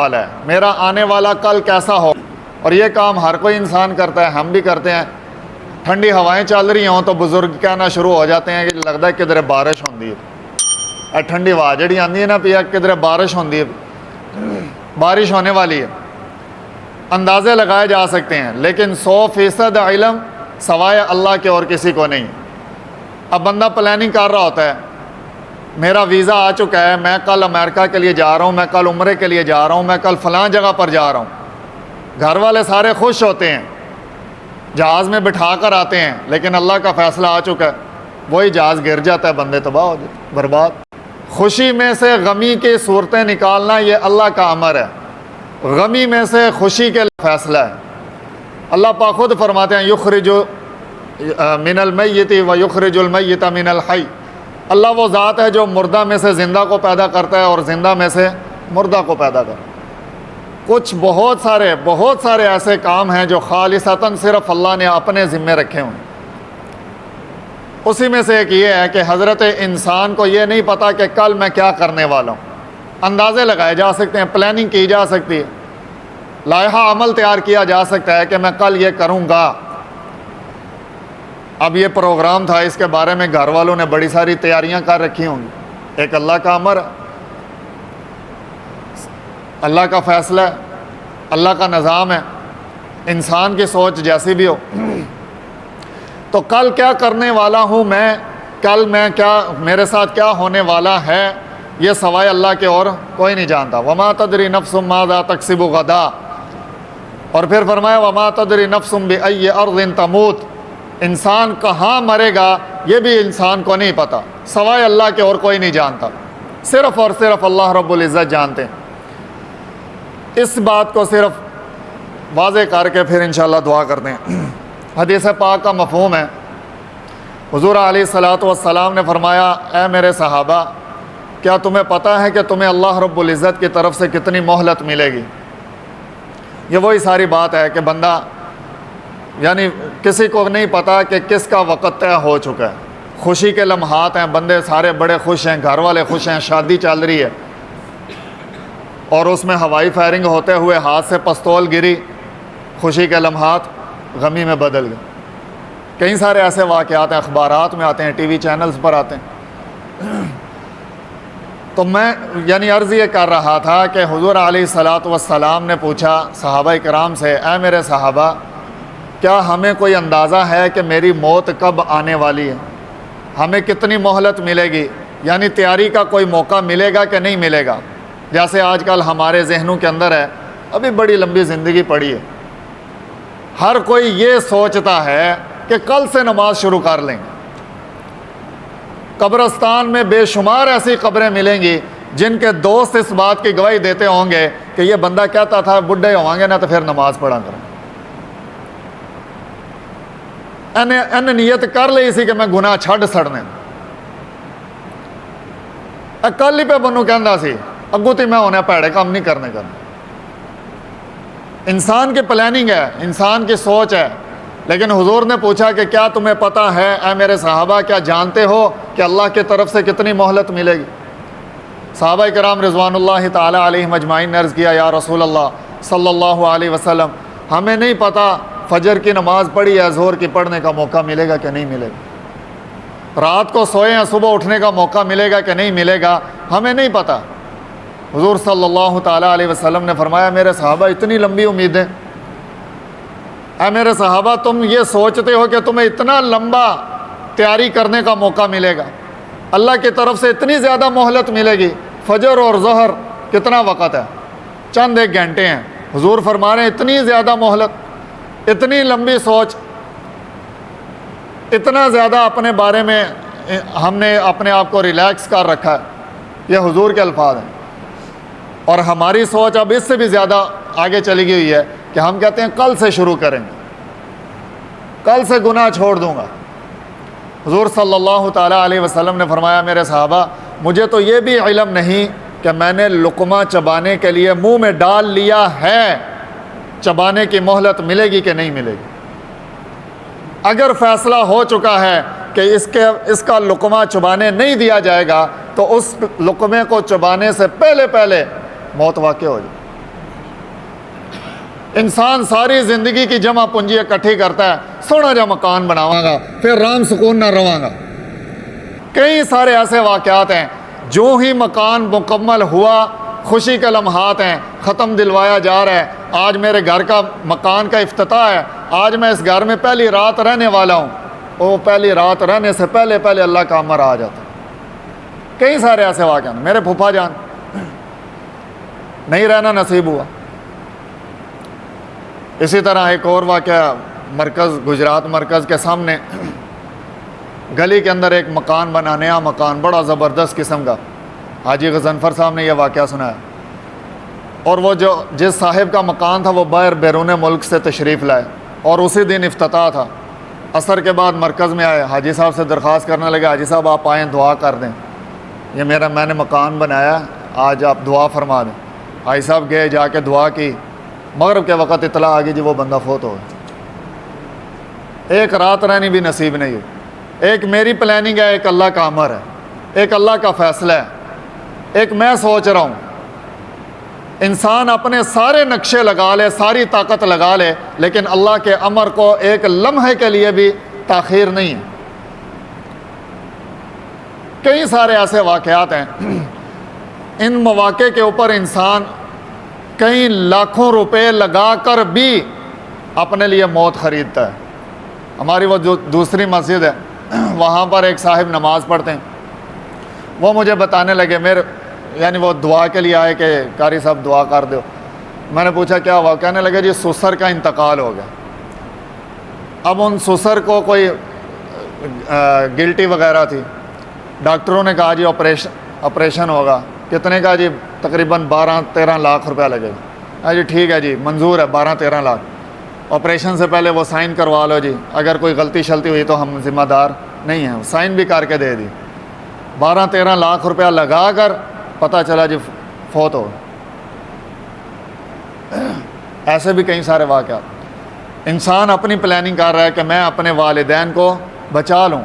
والا ہے، میرا آنے والا کل کیسا ہو. اور یہ کام ہر کوئی انسان کرتا ہے، ہم بھی کرتے ہیں. ٹھنڈی ہوائیں چل رہی ہوں تو بزرگ کہنا شروع ہو جاتے ہیں کہ لگتا ہے کدھر بارش ہوندی ہے. ٹھنڈی ہوا جڑی آندی ہے نا پیا کدھر بارش ہوندی ہے، بارش ہونے والی ہے. اندازے لگائے جا سکتے ہیں، لیکن 100% علم سوائے اللہ کے اور کسی کو نہیں. اب بندہ پلاننگ کر رہا ہوتا ہے، میرا ویزا آ چکا ہے، میں کل امریکہ کے لیے جا رہا ہوں، میں کل عمرے کے لیے جا رہا ہوں، میں کل فلاں جگہ پر جا رہا ہوں. گھر والے سارے خوش ہوتے ہیں، جہاز میں بٹھا کر آتے ہیں، لیکن اللہ کا فیصلہ آ چکا ہے، وہی جہاز گر جاتا ہے، بندے تباہ ہو جاتے، برباد. خوشی میں سے غمی کی صورتیں نکالنا یہ اللہ کا امر ہے، غمی میں سے خوشی کے فیصلہ ہے. اللہ پاک خود فرماتے ہیں یخرج من المیت و یخرج المیت من الحی. اللہ وہ ذات ہے جو مردہ میں سے زندہ کو پیدا کرتا ہے اور زندہ میں سے مردہ کو پیدا کرتا ہے. کچھ بہت سارے ایسے کام ہیں جو خالصتاً صرف اللہ نے اپنے ذمے رکھے ہوئے. اسی میں سے ایک یہ ہے کہ حضرت انسان کو یہ نہیں پتا کہ کل میں کیا کرنے والا ہوں. اندازے لگائے جا سکتے ہیں، پلاننگ کی جا سکتی ہے، لائحہ عمل تیار کیا جا سکتا ہے کہ میں کل یہ کروں گا. اب یہ پروگرام تھا، اس کے بارے میں گھر والوں نے بڑی ساری تیاریاں کر رکھی ہوں گی. ایک اللہ کا امر ہے، اللہ کا فیصلہ ہے، اللہ کا نظام ہے. انسان کی سوچ جیسی بھی ہو، تو کل کیا کرنے والا ہوں میں، کل میں کیا، میرے ساتھ کیا ہونے والا ہے، یہ سوائے اللہ کے اور کوئی نہیں جانتا. وما تدری نفس ماذا تکسب غدا. اور پھر فرمایا وما تدری نفس بأی ارض تموت. انسان کہاں مرے گا یہ بھی انسان کو نہیں پتا، سوائے اللہ کے اور کوئی نہیں جانتا، صرف اور صرف اللہ رب العزت جانتے ہیں. اس بات کو صرف واضح کر کے پھر انشاءاللہ دعا کرتے ہیں. حدیث پاک کا مفہوم ہے، حضور علیہ الصلوۃ والسلام نے فرمایا اے میرے صحابہ، کیا تمہیں پتہ ہے کہ تمہیں اللہ رب العزت کی طرف سے کتنی مہلت ملے گی. یہ وہی ساری بات ہے کہ بندہ، یعنی کسی کو نہیں پتا کہ کس کا وقت طے ہو چکا ہے. خوشی کے لمحات ہیں، بندے سارے بڑے خوش ہیں، گھر والے خوش ہیں، شادی چل رہی ہے اور اس میں ہوائی فائرنگ ہوتے ہوئے ہاتھ سے پستول گری، خوشی کے لمحات غمی میں بدل گئے. کئی سارے ایسے واقعات ہیں، اخبارات میں آتے ہیں، ٹی وی چینلز پر آتے ہیں. تو میں یعنی عرض یہ کر رہا تھا کہ حضور علیہ الصلوۃ والسلام نے پوچھا صحابہ کرام سے، اے میرے صحابہ، کیا ہمیں کوئی اندازہ ہے کہ میری موت کب آنے والی ہے، ہمیں کتنی مہلت ملے گی، یعنی تیاری کا کوئی موقع ملے گا کہ نہیں ملے گا. جیسے آج کل ہمارے ذہنوں کے اندر ہے ابھی بڑی لمبی زندگی پڑی ہے، ہر کوئی یہ سوچتا ہے کہ کل سے نماز شروع کر لیں گے. قبرستان میں بے شمار ایسی قبریں ملیں گی جن کے دوست اس بات کی گواہی دیتے ہوں گے کہ یہ بندہ کہتا تھا بڈھے ہوں گے نا تو پھر نماز پڑھا کریں. ان نیت کر لی سی کہ میں گناہ چھڈ سڑنے، کل ہی پہ بنو کہندا سی اگوں تے میں ہونے پیڑے کام نہیں کرنے کرنا. انسان کی پلاننگ ہے، انسان کی سوچ ہے. لیکن حضور نے پوچھا کہ کیا تمہیں پتہ ہے اے میرے صحابہ، کیا جانتے ہو کہ اللہ کی طرف سے کتنی مہلت ملے گی. صحابہ کرام رضوان اللہ تعالی علیہم اجمعین نے عرض کیا یا رسول اللہ صلی اللہ علیہ وسلم، ہمیں نہیں پتہ فجر کی نماز پڑھی ہے، ظہر کی پڑھنے کا موقع ملے گا کہ نہیں ملے گا، رات کو سوئے ہیں صبح اٹھنے کا موقع ملے گا کہ نہیں ملے گا، ہمیں نہیں پتہ. حضور صلی اللہ تعالی علیہ وسلم نے فرمایا میرے صحابہ اتنی لمبی امیدیں، اے میرے صحابہ تم یہ سوچتے ہو کہ تمہیں اتنا لمبا تیاری کرنے کا موقع ملے گا، اللہ کی طرف سے اتنی زیادہ مہلت ملے گی. فجر اور ظہر کتنا وقت ہے، چند ایک گھنٹے ہیں. حضور فرما رہے ہیں اتنی زیادہ مہلت، اتنی لمبی سوچ، اتنا زیادہ اپنے بارے میں ہم نے اپنے آپ کو ریلیکس کر رکھا ہے. یہ حضور کے الفاظ ہیں. اور ہماری سوچ اب اس سے بھی زیادہ آگے چلی گئی ہوئی ہے کہ ہم کہتے ہیں کل سے شروع کریں گے، کل سے گناہ چھوڑ دوں گا. حضور صلی اللہ تعالیٰ علیہ وسلم نے فرمایا میرے صحابہ مجھے تو یہ بھی علم نہیں کہ میں نے لقمہ چبانے کے لیے منہ میں ڈال لیا ہے، چبانے کی مہلت ملے گی کہ نہیں ملے گی. اگر فیصلہ ہو چکا ہے کہ اس کا لقمہ چبانے نہیں دیا جائے گا تو اس لقمے کو چبانے سے پہلے موت واقع ہو جائے. انسان ساری زندگی کی جمع پونجی اکٹھی کرتا ہے، سونا جا مکان بناواں گا پھر رام سکون نہ رواں گا۔ کئی سارے ایسے واقعات ہیں، جو ہی مکان مکمل ہوا خوشی کے لمحات ہیں، ختم دلوایا جا رہا ہے، آج میرے گھر کا مکان کا افتتاح ہے، آج میں اس گھر میں پہلی رات رہنے والا ہوں، وہ پہلی رات رہنے سے پہلے پہلے اللہ کا امر آ جاتا ہے۔ کئی سارے ایسے واقعات ہیں۔ میرے پھوپھا جان نہیں رہنا نصیب ہوا۔ اسی طرح ایک اور واقعہ مرکز گجرات مرکز کے سامنے گلی کے اندر ایک مکان بنا، نیا مکان، بڑا زبردست قسم کا۔ حاجی غضنفر صاحب نے یہ واقعہ سنایا، اور وہ جو جس صاحب کا مکان تھا وہ باہر بیرون ملک سے تشریف لائے، اور اسی دن افتتاح تھا۔ عصر کے بعد مرکز میں آئے، حاجی صاحب سے درخواست کرنے لگے، حاجی صاحب آپ آئیں دعا کر دیں، یہ میں نے مکان بنایا، آج آپ دعا فرما دیں۔ حاجی صاحب گئے، جا کے دعا کی، مغرب کے وقت اطلاع آ گئی جی وہ بندہ فوت ہو گیا۔ ایک رات رہنی بھی نصیب نہیں ہوئی۔ ایک میری پلاننگ ہے، ایک اللہ کا امر ہے، ایک اللہ کا فیصلہ ہے، ایک میں سوچ رہا ہوں۔ انسان اپنے سارے نقشے لگا لے، ساری طاقت لگا لے، لیکن اللہ کے امر کو ایک لمحے کے لیے بھی تاخیر نہیں ہے۔ کئی سارے ایسے واقعات ہیں، ان مواقع کے اوپر انسان کئی لاکھوں روپے لگا کر بھی اپنے لیے موت خریدتا ہے۔ ہماری وہ جو دوسری مسجد ہے وہاں پر ایک صاحب نماز پڑھتے ہیں، وہ مجھے بتانے لگے، یعنی وہ دعا کے لیے آئے کہ قاری صاحب دعا کر دو۔ میں نے پوچھا کیا ہوا؟ کہنے لگے جی سسر کا انتقال ہو گیا۔ اب ان سسر کو کوئی گلٹی وغیرہ تھی، ڈاکٹروں نے کہا جی آپریشن ہوگا، کتنے کا جی؟ تقریباً 12-13 لاکھ روپیہ لگے گا۔ جی ٹھیک ہے جی منظور ہے، 12-13 لاکھ، آپریشن سے پہلے وہ سائن کروا لو جی، اگر کوئی غلطی شلطی ہوئی تو ہم ذمہ دار نہیں ہیں۔ سائن بھی کر کے دے دی۔ 12-13 لاکھ روپیہ لگا کر پتہ چلا جی فوت ہو۔ ایسے بھی کئی سارے واقعات۔ انسان اپنی پلاننگ کر رہا ہے کہ میں اپنے والدین کو بچا لوں،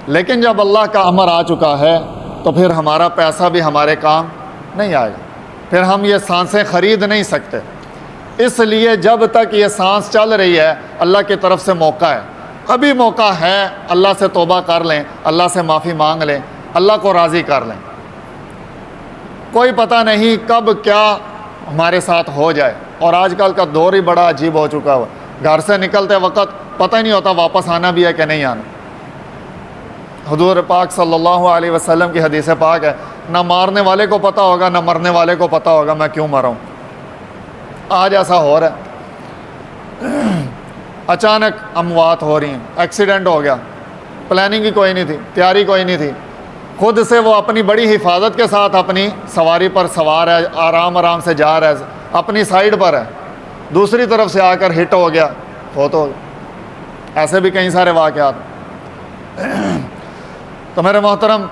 لیکن جب اللہ کا امر آ چکا ہے تو پھر ہمارا پیسہ بھی ہمارے کام نہیں آئے گا، پھر ہم یہ سانسیں خرید نہیں سکتے۔ اس لیے جب تک یہ سانس چل رہی ہے اللہ کی طرف سے موقع ہے، ابھی موقع ہے، اللہ سے توبہ کر لیں، اللہ سے معافی مانگ لیں، اللہ کو راضی کر لیں۔ کوئی پتہ نہیں کب کیا ہمارے ساتھ ہو جائے، اور آج کل کا دور ہی بڑا عجیب ہو چکا ہوا، گھر سے نکلتے وقت پتہ ہی نہیں ہوتا واپس آنا بھی ہے کہ نہیں آنا۔ حضور پاک صلی اللہ علیہ وسلم کی حدیث پاک ہے، نہ مارنے والے کو پتہ ہوگا نہ مرنے والے کو پتہ ہوگا میں کیوں مرا ہوں۔ آج ایسا ہو رہا ہے، اچانک اموات ہو رہی ہیں، ایکسیڈنٹ ہو گیا، پلاننگ ہی کوئی نہیں تھی، تیاری کوئی نہیں تھی، خود سے وہ اپنی بڑی حفاظت کے ساتھ اپنی سواری پر سوار ہے، آرام سے جا رہا ہے، اپنی سائیڈ پر ہے، دوسری طرف سے آ کر ہٹ ہو گیا، فوت ہو گیا۔ ایسے بھی کئی سارے واقعات۔ تو میرے محترم،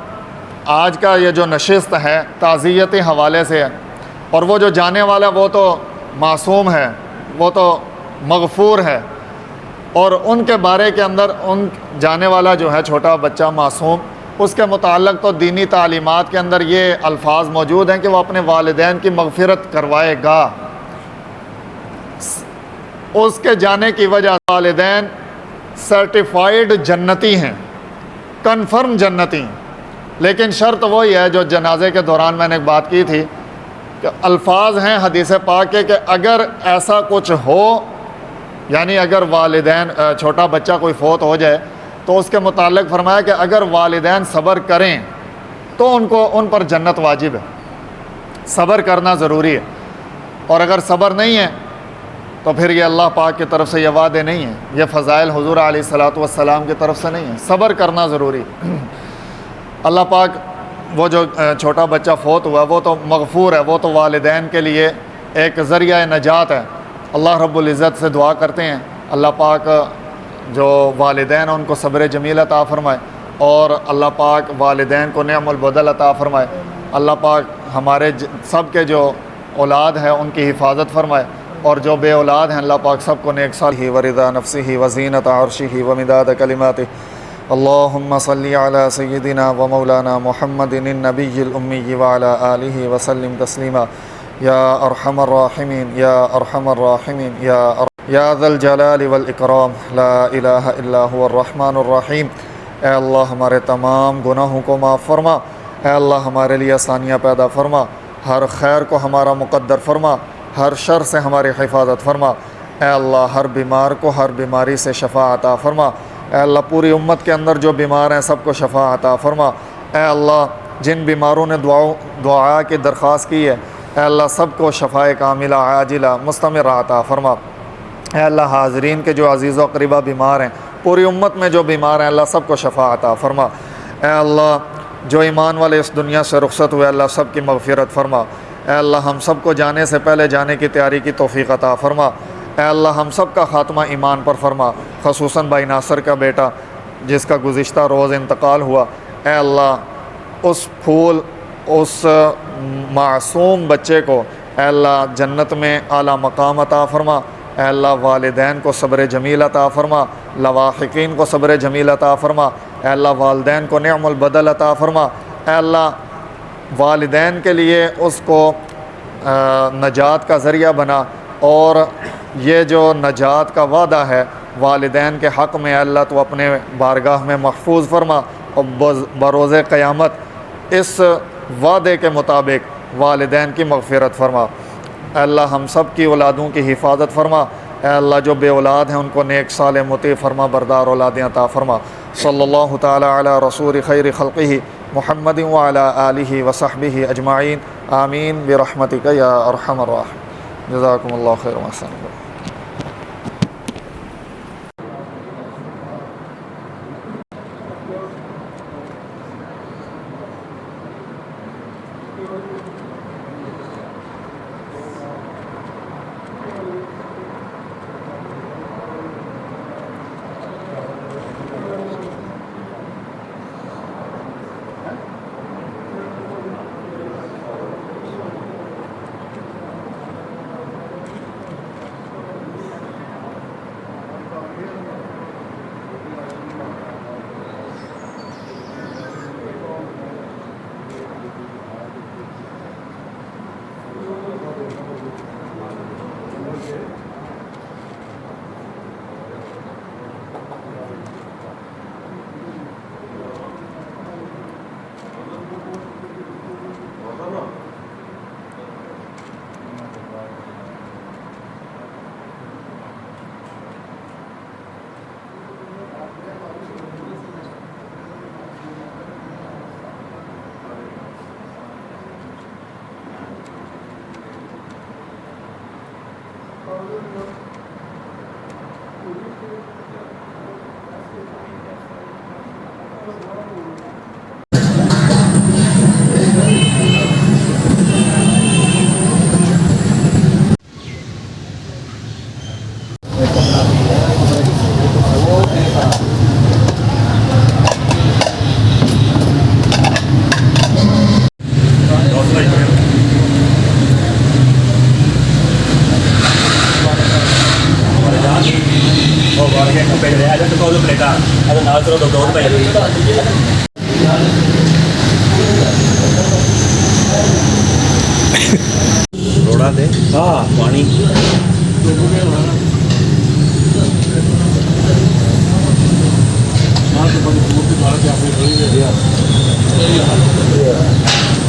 آج کا یہ جو نشست ہے تعزیتی حوالے سے ہے، اور وہ جو جانے والا وہ تو معصوم ہے، وہ تو مغفور ہے، اور ان کے بارے کے اندر ان جانے والا جو ہے چھوٹا بچہ معصوم، اس کے متعلق تو دینی تعلیمات کے اندر یہ الفاظ موجود ہیں کہ وہ اپنے والدین کی مغفرت کروائے گا۔ اس کے جانے کی وجہ والدین سرٹیفائیڈ جنتی ہیں، کنفرم جنتی ہیں، لیکن شرط وہی ہے جو جنازے کے دوران میں نے ایک بات کی تھی کہ الفاظ ہیں حدیث پاک کے کہ اگر ایسا کچھ ہو، یعنی اگر والدین چھوٹا بچہ کوئی فوت ہو جائے تو اس کے متعلق فرمایا کہ اگر والدین صبر کریں تو ان پر جنت واجب ہے، صبر کرنا ضروری ہے، اور اگر صبر نہیں ہے تو پھر یہ اللہ پاک کی طرف سے یہ وعدے نہیں ہیں، یہ فضائل حضور علیہ الصلوۃ والسلام کی طرف سے نہیں ہیں، صبر کرنا ضروری ہے۔ اللہ پاک وہ جو چھوٹا بچہ فوت ہوا وہ تو مغفور ہے، وہ تو والدین کے لیے ایک ذریعہ نجات ہے۔ اللہ رب العزت سے دعا کرتے ہیں اللہ پاک جو والدین ہیں ان کو صبر جمیل عطا فرمائے، اور اللہ پاک والدین کو نعم البدل عطا فرمائے۔ اللہ پاک ہمارے سب کے جو اولاد ہیں ان کی حفاظت فرمائے، اور جو بے اولاد ہیں اللہ پاک سب کو نیک صالح ہی ورضا نفسہ وزینت عرشہ ومداد کلماتہ۔ اللہم صلی علی سیدنا و مولانا محمد النبی الامی وعلی آلہ وسلم تسلیما۔ یا ارحم الراحمین یا ارحم الراحمین یا ذا الجلال والاکرام لا الہ الا هو الرحمن الرحیم۔ اے اللہ ہمارے تمام گناہوں کو معاف فرما، اے اللہ ہمارے لیے آسانیاں پیدا فرما، ہر خیر کو ہمارا مقدر فرما، ہر شر سے ہماری حفاظت فرما، اے اللہ ہر بیمار کو ہر بیماری سے شفا عطا فرما، اے اللہ پوری امت کے اندر جو بیمار ہیں سب کو شفا عطا فرما، اے اللہ جن بیماروں نے دعا کی درخواست کی ہے اے اللہ سب کو شفاء کاملہ عاجلہ مستمر عطا فرما، اے اللہ حاضرین کے جو عزیز و قریبہ بیمار ہیں پوری امت میں جو بیمار ہیں اللہ سب کو شفا عطا فرما، اے اللہ جو ایمان والے اس دنیا سے رخصت ہوئے اللہ سب کی مغفرت فرما، اے اللہ ہم سب کو جانے سے پہلے جانے کی تیاری کی توفیق عطا فرما، اے اللہ ہم سب کا خاتمہ ایمان پر فرما، خصوصاً بھائی ناصر کا بیٹا جس کا گزشتہ روز انتقال ہوا، اے اللہ اس پھول اس معصوم بچے کو اے اللہ جنت میں اعلیٰ مقام عطا فرما، اے اللہ والدین کو صبر جمیل عطا فرما، لواحقین کو صبر جمیل عطا فرما، اے اللہ والدین کو نعم البدل عطا فرما، اے اللہ والدین کے لیے اس کو نجات کا ذریعہ بنا، اور یہ جو نجات کا وعدہ ہے والدین کے حق میں اے اللہ تو اپنے بارگاہ میں محفوظ فرما، اور بروز قیامت اس وعدے کے مطابق والدین کی مغفرت فرما، اے اللہ ہم سب کی اولادوں کی حفاظت فرما، اے اللہ جو بے اولاد ہیں ان کو نیک صالح مطیع فرما بردار اولادیں عطا فرما، صلی اللہ تعالی علی رسول خیر خلقہ محمد وعلی آلہ وصحبہ اجمعین، آمین برحمتک یا ارحم الراحمین، جزاکم اللہ خیر و احسن اللہ۔ روڑا دے ہاں پانی Yeah.